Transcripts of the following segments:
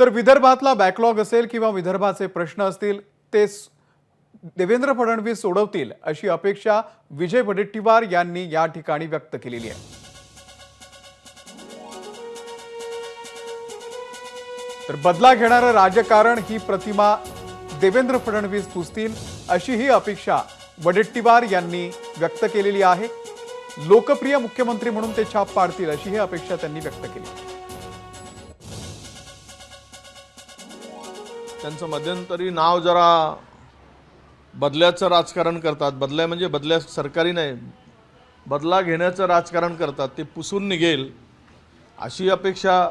तर विदर्भातला बॅकलॉग असेल किंवा विदर्भाचे प्रश्न असतील ते देवेंद्र फडणवीस सोडवतील अशी अपेक्षा विजय वडेट्टीवार यांनी या ठिकाणी व्यक्त केलेली आहे। तर बदला घेणारं राजकारण ही प्रतिमा देवेंद्र फडणवीस पुसतील अशी ही अपेक्षा वडेट्टीवार यांनी व्यक्त केलेली आहे। लोकप्रिय मुख्यमंत्री म्हणून ते छाप पाडतील अशी ही अपेक्षा त्यांनी व्यक्त केली। त्यांचं मध्यंतरी नाव जरा बदल्याचं राजकारण करतात, बदल्या म्हणजे बदल्या सरकारी नाही, बदला घेण्याचं राजकारण करतात, ते पुसून निघेल अशी अपेक्षा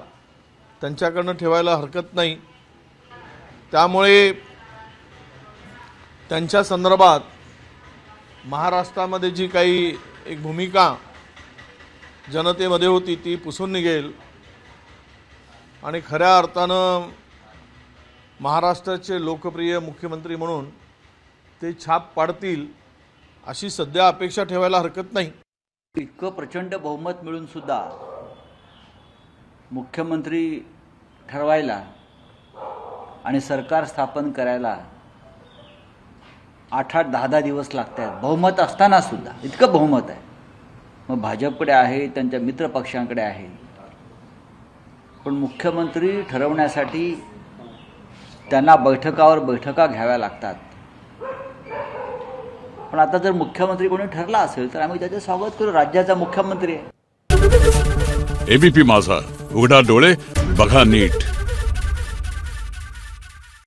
त्यांच्याकडनं ठेवायला हरकत नाही। त्यामुळे त्यांच्या संदर्भात महाराष्ट्रामध्ये जी काही एक भूमिका जनतेमध्ये होती ती पुसून निघेल आणि खऱ्या अर्थानं महाराष्ट्राचे लोकप्रिय मुख्यमंत्री म्हणून ते छाप पाडतील अशी सध्या अपेक्षा ठेवायला हरकत नाही। इतकं प्रचंड बहुमत मिळून सुद्धा मुख्यमंत्री ठरवायला आणि सरकार स्थापन करायला 8-8, 10-10 दिवस लागतात बहुमत असताना सुद्धा। इतकं बहुमत आहे, मग भाजपकडे आहे, त्यांच्या मित्र पक्षांकडे आहे, पण मुख्यमंत्री ठरवण्यासाठी त्यांना बैठकावर बैठका घ्याव्या लागतात। पण आता जर मुख्यमंत्री कोणी ठरला असेल तर आम्ही त्याचे स्वागत करू, राज्याचा मुख्यमंत्री आहे। एबीपी माझा, उघडा डोळे बघा नीट।